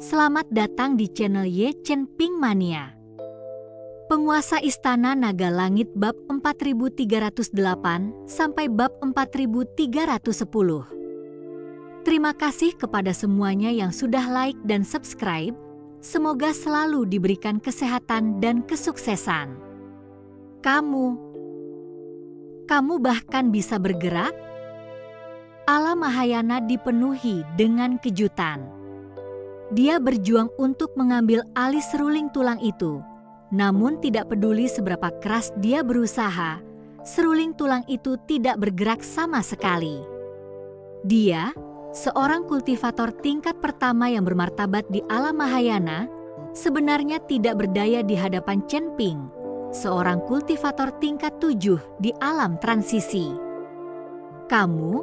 Selamat datang di channel Ye Chen Ping Mania. Penguasa Istana Naga Langit bab 4308 sampai bab 4310. Terima kasih kepada semuanya yang sudah like dan subscribe. Semoga selalu diberikan kesehatan dan kesuksesan. Kamu bahkan bisa bergerak? Alam Mahayana dipenuhi dengan kejutan. Dia berjuang untuk mengambil alih seruling tulang itu. Namun tidak peduli seberapa keras dia berusaha, seruling tulang itu tidak bergerak sama sekali. Dia, seorang kultivator tingkat pertama yang bermartabat di alam Mahayana, sebenarnya tidak berdaya di hadapan Chen Ping, seorang kultivator tingkat 7 di alam transisi. Kamu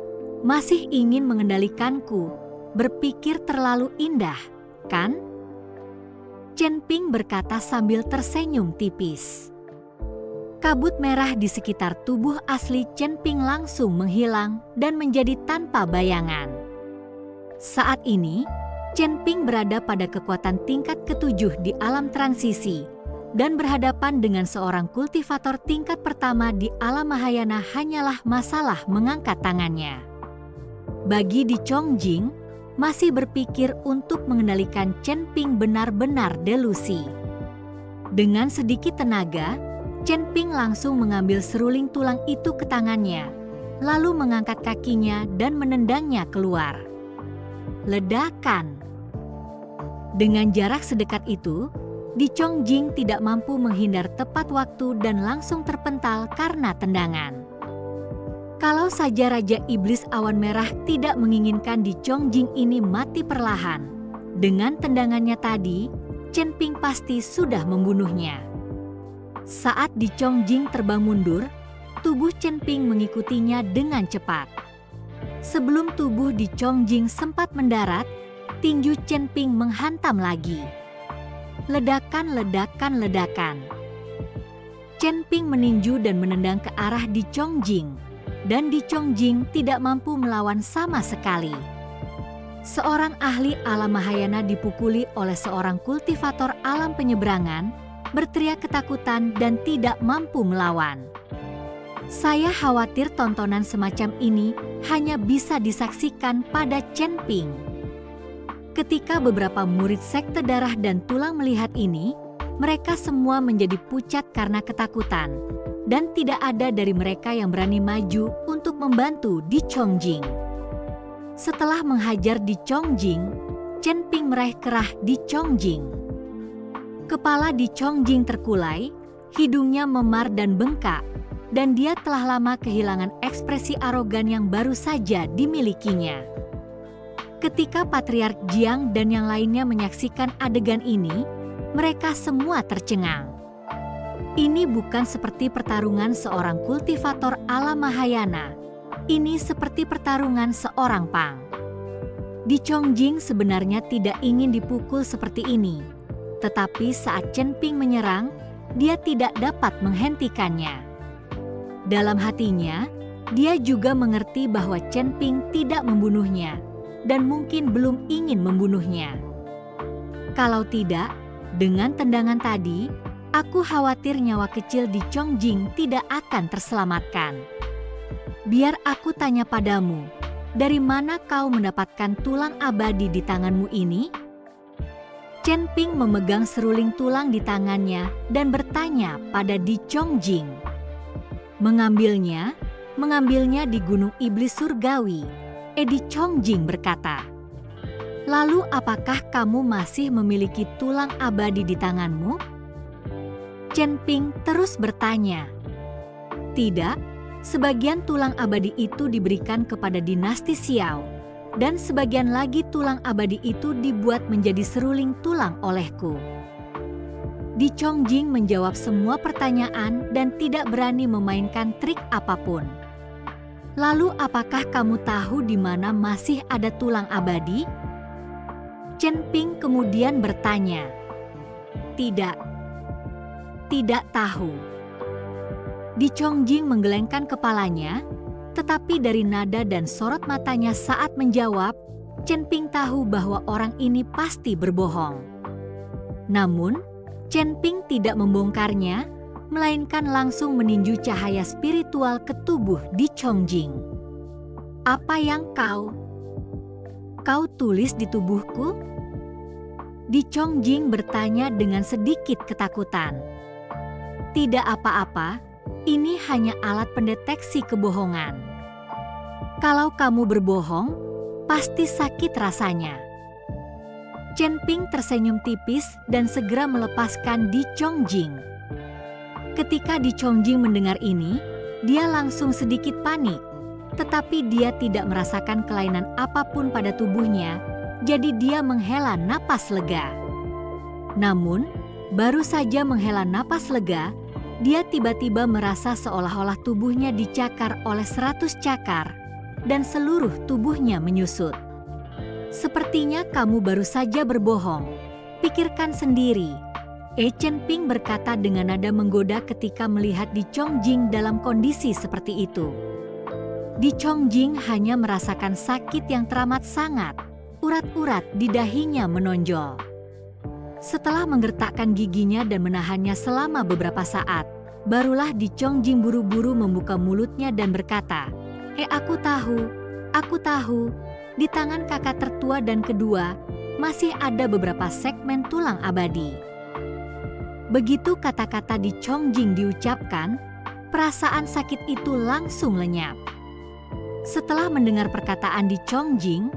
masih ingin mengendalikanku, berpikir terlalu indah, kan? Chen Ping berkata sambil tersenyum tipis. Kabut merah di sekitar tubuh asli Chen Ping langsung menghilang dan menjadi tanpa bayangan. Saat ini, Chen Ping berada pada kekuatan tingkat ke-7 di alam transisi dan berhadapan dengan seorang kultivator tingkat pertama di alam Mahayana hanyalah masalah mengangkat tangannya. Bagi Di Chongjing, masih berpikir untuk mengendalikan Chen Ping benar-benar delusi. Dengan sedikit tenaga, Chen Ping langsung mengambil seruling tulang itu ke tangannya, lalu mengangkat kakinya dan menendangnya keluar. Ledakan. Dengan jarak sedekat itu, Di Chongjing tidak mampu menghindar tepat waktu dan langsung terpental karena tendangan. Kalau saja Raja Iblis Awan Merah tidak menginginkan Di Chongjing ini mati perlahan, dengan tendangannya tadi, Chen Ping pasti sudah membunuhnya. Saat Di Chongjing terbang mundur, tubuh Chen Ping mengikutinya dengan cepat. Sebelum tubuh Di Chongjing sempat mendarat, tinju Chen Ping menghantam lagi. Ledakan. Chen Ping meninju dan menendang ke arah Di Chongjing. Dan Di Chongjing tidak mampu melawan sama sekali. Seorang ahli alam Mahayana dipukuli oleh seorang kultivator alam penyeberangan, berteriak ketakutan dan tidak mampu melawan. Saya khawatir tontonan semacam ini hanya bisa disaksikan pada Chen Ping. Ketika beberapa murid sekte darah dan tulang melihat ini, mereka semua menjadi pucat karena ketakutan. Dan tidak ada dari mereka yang berani maju untuk membantu Di Chongjing. Setelah menghajar Di Chongjing, Chen Ping meraih kerah Di Chongjing. Kepala Di Chongjing terkulai, hidungnya memar dan bengkak, dan dia telah lama kehilangan ekspresi arogan yang baru saja dimilikinya. Ketika Patriark Jiang dan yang lainnya menyaksikan adegan ini, mereka semua tercengang. Ini bukan seperti pertarungan seorang kultivator alam Mahayana. Ini seperti pertarungan seorang Pang. Di Chongjing sebenarnya tidak ingin dipukul seperti ini. Tetapi saat Chen Ping menyerang, dia tidak dapat menghentikannya. Dalam hatinya, dia juga mengerti bahwa Chen Ping tidak membunuhnya dan mungkin belum ingin membunuhnya. Kalau tidak, dengan tendangan tadi, aku khawatir nyawa kecil Di Chongjing tidak akan terselamatkan. Biar aku tanya padamu, dari mana kau mendapatkan tulang abadi di tanganmu ini? Chen Ping memegang seruling tulang di tangannya dan bertanya pada Di Chongjing. Mengambilnya di Gunung Iblis Surgawi, Di Chongjing berkata. Lalu apakah kamu masih memiliki tulang abadi di tanganmu? Chen Ping terus bertanya. Tidak, sebagian tulang abadi itu diberikan kepada dinasti Xiao, dan sebagian lagi tulang abadi itu dibuat menjadi seruling tulang olehku. Di Chongjing menjawab semua pertanyaan dan tidak berani memainkan trik apapun. Lalu apakah kamu tahu di mana masih ada tulang abadi? Chen Ping kemudian bertanya. Tidak tahu. Di Chongjing menggelengkan kepalanya, tetapi dari nada dan sorot matanya saat menjawab, Chen Ping tahu bahwa orang ini pasti berbohong. Namun, Chen Ping tidak membongkarnya, melainkan langsung meninju cahaya spiritual ke tubuh Di Chongjing. "Apa yang kau tulis di tubuhku?" Di Chongjing bertanya dengan sedikit ketakutan. "Tidak apa-apa, ini hanya alat pendeteksi kebohongan. Kalau kamu berbohong, pasti sakit rasanya." Chen Ping tersenyum tipis dan segera melepaskan Di Chongjing. Ketika Di Chongjing mendengar ini, dia langsung sedikit panik, tetapi dia tidak merasakan kelainan apapun pada tubuhnya, jadi dia menghela napas lega. Namun, baru saja menghela napas lega, dia tiba-tiba merasa seolah-olah tubuhnya dicakar oleh 100 cakar, dan seluruh tubuhnya menyusut. "Sepertinya kamu baru saja berbohong. Pikirkan sendiri," Chen Ping berkata dengan nada menggoda ketika melihat Di Chongjing dalam kondisi seperti itu. Di Chongjing hanya merasakan sakit yang teramat sangat. Urat-urat di dahinya menonjol. Setelah menggertakkan giginya dan menahannya selama beberapa saat, barulah Di Chongjing buru-buru membuka mulutnya dan berkata, Aku tahu, di tangan kakak tertua dan kedua, masih ada beberapa segmen tulang abadi." Begitu kata-kata Di Chongjing diucapkan, perasaan sakit itu langsung lenyap. Setelah mendengar perkataan Di Chongjing,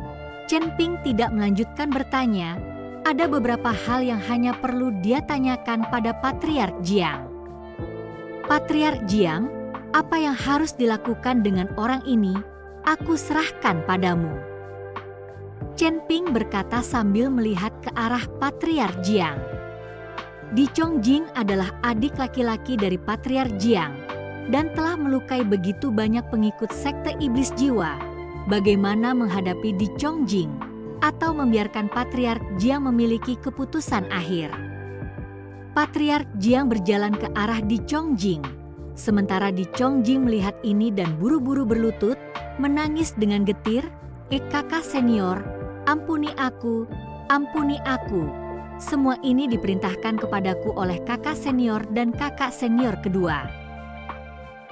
Chen Ping tidak melanjutkan bertanya. Ada beberapa hal yang hanya perlu dia tanyakan pada Patriark Jiang. "Patriark Jiang, apa yang harus dilakukan dengan orang ini, aku serahkan padamu." Chen Ping berkata sambil melihat ke arah Patriark Jiang. Di Chongjing adalah adik laki-laki dari Patriark Jiang dan telah melukai begitu banyak pengikut sekte iblis jiwa. Bagaimana menghadapi Di Chongjing atau membiarkan Patriark Jiang memiliki keputusan akhir? Patriark Jiang berjalan ke arah Di Chongjing. Sementara Di Chongjing melihat ini dan buru-buru berlutut, menangis dengan getir, Kakak senior, ampuni aku, ampuni aku. Semua ini diperintahkan kepadaku oleh kakak senior dan kakak senior kedua.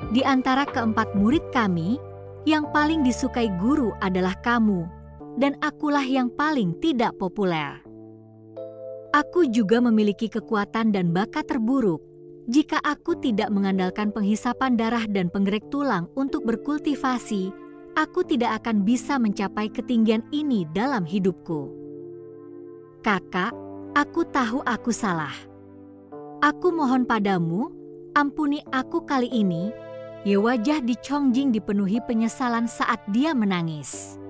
Di antara keempat murid kami, yang paling disukai guru adalah kamu, dan akulah yang paling tidak populer. Aku juga memiliki kekuatan dan bakat terburuk. Jika aku tidak mengandalkan penghisapan darah dan penggerak tulang untuk berkultivasi, aku tidak akan bisa mencapai ketinggian ini dalam hidupku. Kakak, aku tahu aku salah. Aku mohon padamu, ampuni aku kali ini. Wajah Di Chongjing dipenuhi penyesalan saat dia menangis.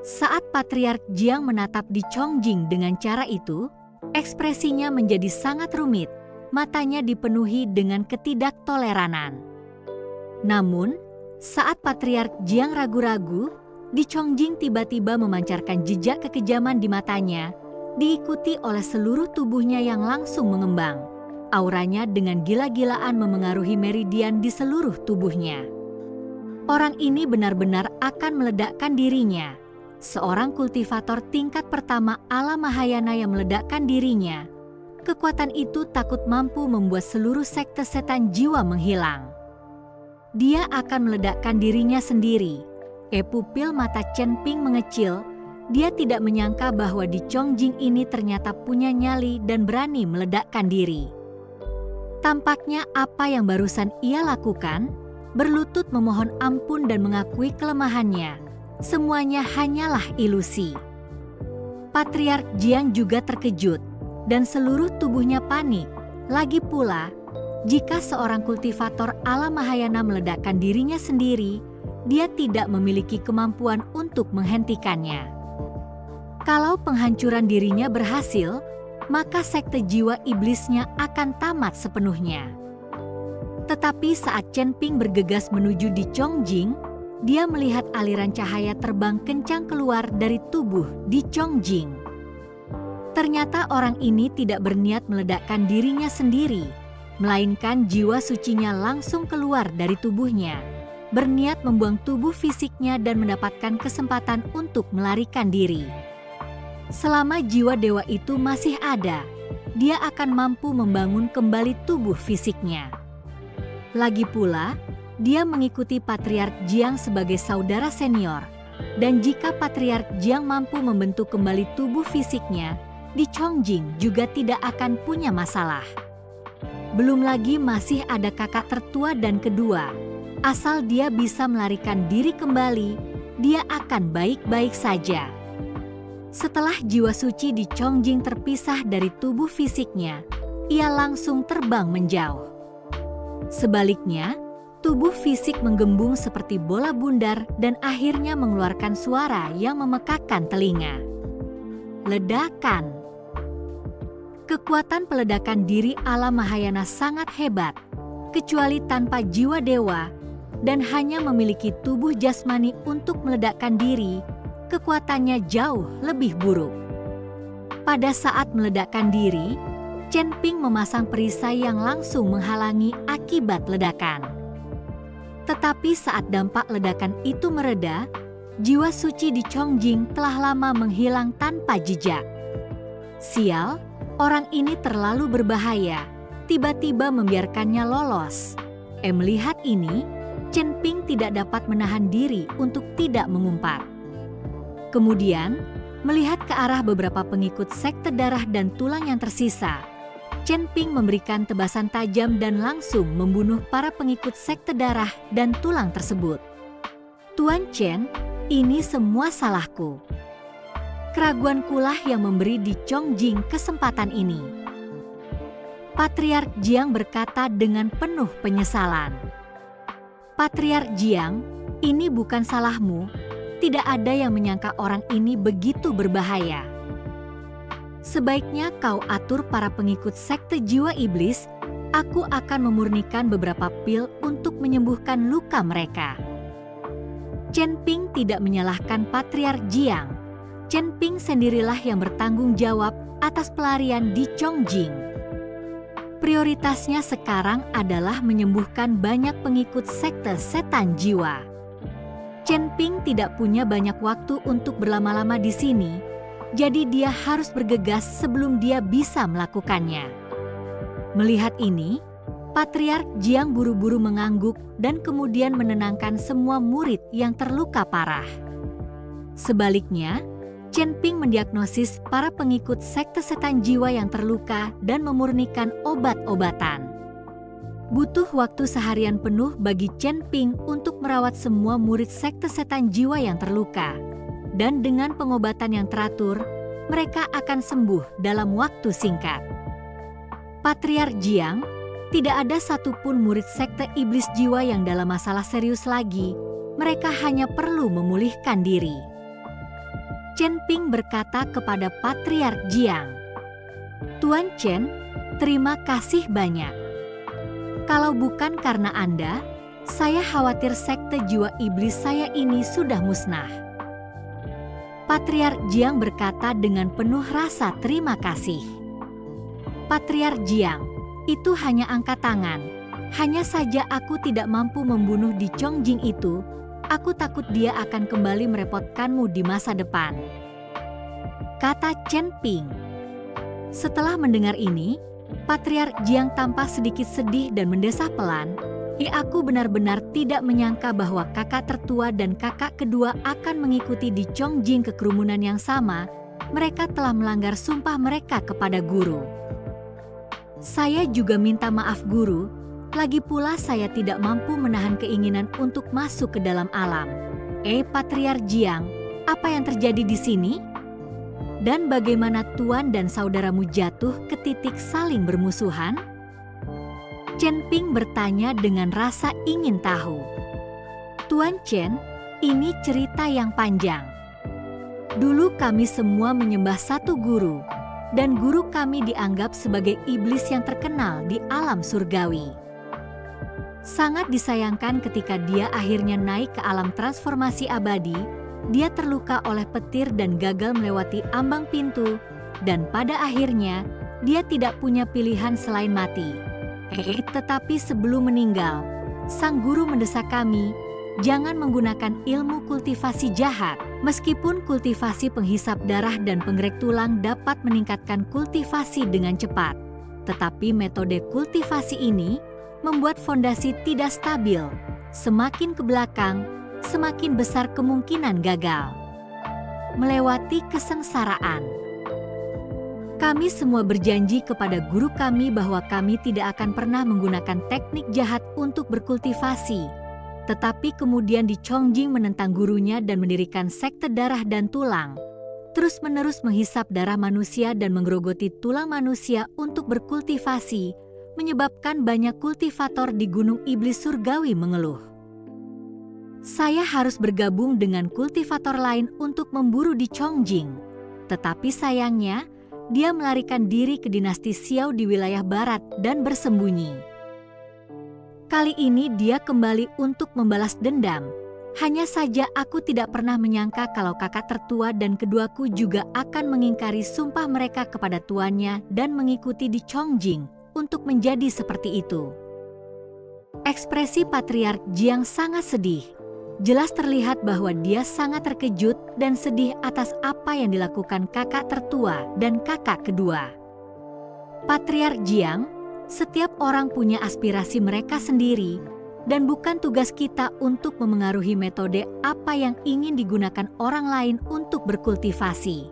Saat Patriark Jiang menatap Di Chongjing dengan cara itu, ekspresinya menjadi sangat rumit, matanya dipenuhi dengan ketidaktoleranan. Namun, saat Patriark Jiang ragu-ragu, Di Chongjing tiba-tiba memancarkan jejak kekejaman di matanya, diikuti oleh seluruh tubuhnya yang langsung mengembang. Auranya dengan gila-gilaan memengaruhi meridian di seluruh tubuhnya. Orang ini benar-benar akan meledakkan dirinya. Seorang kultivator tingkat pertama ala Mahayana yang meledakkan dirinya. Kekuatan itu takut mampu membuat seluruh sekte setan jiwa menghilang. Dia akan meledakkan dirinya sendiri. Pupil mata Chen Ping mengecil. Dia tidak menyangka bahwa Di Chongjing ini ternyata punya nyali dan berani meledakkan diri. Tampaknya apa yang barusan ia lakukan, berlutut memohon ampun dan mengakui kelemahannya, semuanya hanyalah ilusi. Patriark Jiang juga terkejut, dan seluruh tubuhnya panik. Lagi pula, jika seorang kultivator ala Mahayana meledakkan dirinya sendiri, dia tidak memiliki kemampuan untuk menghentikannya. Kalau penghancuran dirinya berhasil, maka sekte jiwa iblisnya akan tamat sepenuhnya. Tetapi saat Chen Ping bergegas menuju Di Chongjing, dia melihat aliran cahaya terbang kencang keluar dari tubuh Di Chongjing. Ternyata orang ini tidak berniat meledakkan dirinya sendiri, melainkan jiwa sucinya langsung keluar dari tubuhnya. berniat membuang tubuh fisiknya dan mendapatkan kesempatan untuk melarikan diri. Selama jiwa dewa itu masih ada, dia akan mampu membangun kembali tubuh fisiknya. Lagi pula, dia mengikuti Patriark Jiang sebagai saudara senior, dan jika Patriark Jiang mampu membentuk kembali tubuh fisiknya, Di Chongjing juga tidak akan punya masalah. Belum lagi masih ada kakak tertua dan kedua. Asal dia bisa melarikan diri kembali, dia akan baik-baik saja. Setelah jiwa suci Di Chongjing terpisah dari tubuh fisiknya, ia langsung terbang menjauh. Sebaliknya, tubuh fisik menggembung seperti bola bundar dan akhirnya mengeluarkan suara yang memekakkan telinga. Ledakan. Kekuatan peledakan diri ala Mahayana sangat hebat, kecuali tanpa jiwa dewa, dan hanya memiliki tubuh jasmani untuk meledakkan diri, kekuatannya jauh lebih buruk. Pada saat meledakkan diri, Chen Ping memasang perisai yang langsung menghalangi akibat ledakan. Tetapi saat dampak ledakan itu mereda, jiwa suci Di Chongjing telah lama menghilang tanpa jejak. Sial, orang ini terlalu berbahaya, tiba-tiba membiarkannya lolos. Melihat ini, Chen Ping tidak dapat menahan diri untuk tidak mengumpat. Kemudian, melihat ke arah beberapa pengikut sekte darah dan tulang yang tersisa, Chen Ping memberikan tebasan tajam dan langsung membunuh para pengikut sekte darah dan tulang tersebut. Tuan Chen, ini semua salahku. Keraguankulah yang memberi Di Chongjing kesempatan ini. Patriark Jiang berkata dengan penuh penyesalan. Patriark Jiang, ini bukan salahmu. Tidak ada yang menyangka orang ini begitu berbahaya. Sebaiknya kau atur para pengikut sekte jiwa iblis. Aku akan memurnikan beberapa pil untuk menyembuhkan luka mereka. Chen Ping tidak menyalahkan Patriark Jiang. Chen Ping sendirilah yang bertanggung jawab atas pelarian Di Chongjing. Prioritasnya sekarang adalah menyembuhkan banyak pengikut sekte setan jiwa. Chen Ping tidak punya banyak waktu untuk berlama-lama di sini, jadi dia harus bergegas sebelum dia bisa melakukannya. Melihat ini, Patriark Jiang buru-buru mengangguk dan kemudian menenangkan semua murid yang terluka parah. Sebaliknya, Chen Ping mendiagnosis para pengikut sekte setan jiwa yang terluka dan memurnikan obat-obatan. Butuh waktu seharian penuh bagi Chen Ping untuk merawat semua murid sekte setan jiwa yang terluka. Dan dengan pengobatan yang teratur, mereka akan sembuh dalam waktu singkat. Patriark Jiang, tidak ada satupun murid sekte iblis jiwa yang dalam masalah serius lagi. Mereka hanya perlu memulihkan diri. Chen Ping berkata kepada Patriark Jiang, Tuan Chen, terima kasih banyak. Kalau bukan karena Anda, saya khawatir sekte jiwa iblis saya ini sudah musnah. Patriark Jiang berkata dengan penuh rasa terima kasih. Patriark Jiang, itu hanya angkat tangan. Hanya saja aku tidak mampu membunuh Di Chongjing itu. Aku takut dia akan kembali merepotkanmu di masa depan, kata Chen Ping. Setelah mendengar ini, Patriark Jiang tampak sedikit sedih dan mendesah pelan. Aku benar-benar tidak menyangka bahwa kakak tertua dan kakak kedua akan mengikuti Di Chongjing ke kerumunan yang sama. Mereka telah melanggar sumpah mereka kepada guru. Saya juga minta maaf guru. Lagi pula saya tidak mampu menahan keinginan untuk masuk ke dalam alam. Patriark Jiang, apa yang terjadi di sini? Dan bagaimana tuan dan saudaramu jatuh ke titik saling bermusuhan? Chen Ping bertanya dengan rasa ingin tahu. Tuan Chen, ini cerita yang panjang. Dulu kami semua menyembah satu guru, dan guru kami dianggap sebagai iblis yang terkenal di alam surgawi. Sangat disayangkan ketika dia akhirnya naik ke alam transformasi abadi, dia terluka oleh petir dan gagal melewati ambang pintu, dan pada akhirnya dia tidak punya pilihan selain mati. Tetapi sebelum meninggal, sang guru mendesak kami, jangan menggunakan ilmu kultivasi jahat. Meskipun kultivasi penghisap darah dan penggerek tulang dapat meningkatkan kultivasi dengan cepat, tetapi metode kultivasi ini membuat fondasi tidak stabil. Semakin ke belakang, semakin besar kemungkinan gagal. Melewati kesengsaraan. Kami semua berjanji kepada guru kami bahwa kami tidak akan pernah menggunakan teknik jahat untuk berkultivasi. Tetapi kemudian Di Chongjing menentang gurunya dan mendirikan sekte darah dan tulang. Terus-menerus menghisap darah manusia dan menggerogoti tulang manusia untuk berkultivasi, menyebabkan banyak kultivator di Gunung Iblis Surgawi mengeluh. Saya harus bergabung dengan kultivator lain untuk memburu Di Chongjing. Tetapi sayangnya, dia melarikan diri ke dinasti Xiao di wilayah barat dan bersembunyi. Kali ini dia kembali untuk membalas dendam. Hanya saja aku tidak pernah menyangka kalau kakak tertua dan keduaku juga akan mengingkari sumpah mereka kepada tuannya dan mengikuti Di Chongjing untuk menjadi seperti itu. Ekspresi Patriark Jiang sangat sedih. Jelas terlihat bahwa dia sangat terkejut dan sedih atas apa yang dilakukan kakak tertua dan kakak kedua. Patriark Jiang, setiap orang punya aspirasi mereka sendiri, dan bukan tugas kita untuk memengaruhi metode apa yang ingin digunakan orang lain untuk berkultivasi.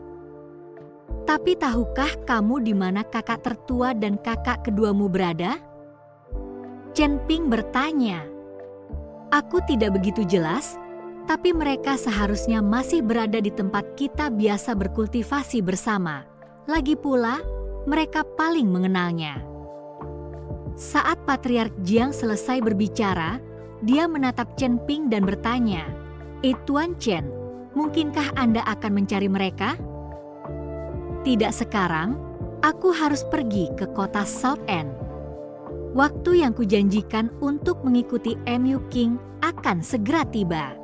Tapi tahukah kamu di mana kakak tertua dan kakak keduamu berada? Chen Ping bertanya. Aku tidak begitu jelas, tapi mereka seharusnya masih berada di tempat kita biasa berkultivasi bersama. Lagi pula, mereka paling mengenalnya. Saat Patriark Jiang selesai berbicara, dia menatap Chen Ping dan bertanya, Tuan Chen, mungkinkah Anda akan mencari mereka? Tidak sekarang, aku harus pergi ke kota South End. Waktu yang kujanjikan untuk mengikuti MU King akan segera tiba.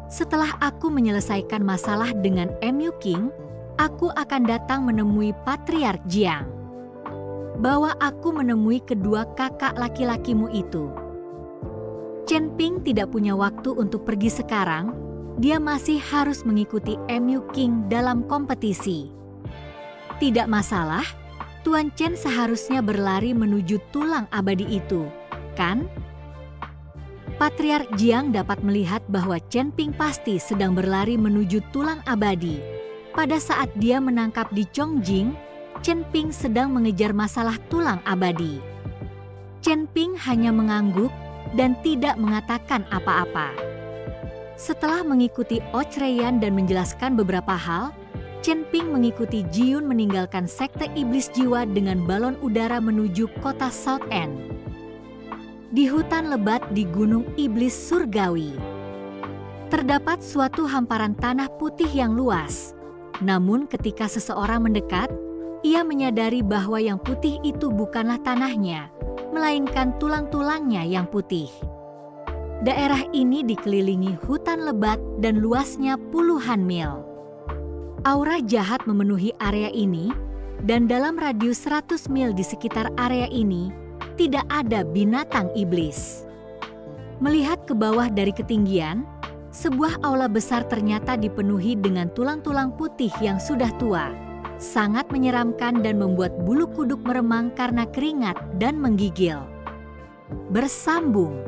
Setelah aku menyelesaikan masalah dengan MU King, aku akan datang menemui Patriark Jiang. Bawa aku menemui kedua kakak laki-lakimu itu. Chen Ping tidak punya waktu untuk pergi sekarang, dia masih harus mengikuti MU King dalam kompetisi. Tidak masalah, Tuan Chen seharusnya berlari menuju tulang abadi itu, kan? Patriark Jiang dapat melihat bahwa Chen Ping pasti sedang berlari menuju tulang abadi. Pada saat dia menangkap Di Chongjing, Chen Ping sedang mengejar masalah tulang abadi. Chen Ping hanya mengangguk dan tidak mengatakan apa-apa. Setelah mengikuti Ochreyan dan menjelaskan beberapa hal, Chen Ping mengikuti Jiyun meninggalkan sekte iblis jiwa dengan balon udara menuju kota South End. Di hutan lebat di Gunung Iblis Surgawi, terdapat suatu hamparan tanah putih yang luas. Namun ketika seseorang mendekat, ia menyadari bahwa yang putih itu bukanlah tanahnya, melainkan tulang-tulangnya yang putih. Daerah ini dikelilingi hutan lebat dan luasnya puluhan mil. Aura jahat memenuhi area ini, dan dalam radius 100 mil di sekitar area ini, tidak ada binatang iblis. Melihat ke bawah dari ketinggian, sebuah aula besar ternyata dipenuhi dengan tulang-tulang putih yang sudah tua. Sangat menyeramkan dan membuat bulu kuduk meremang karena keringat dan menggigil. Bersambung.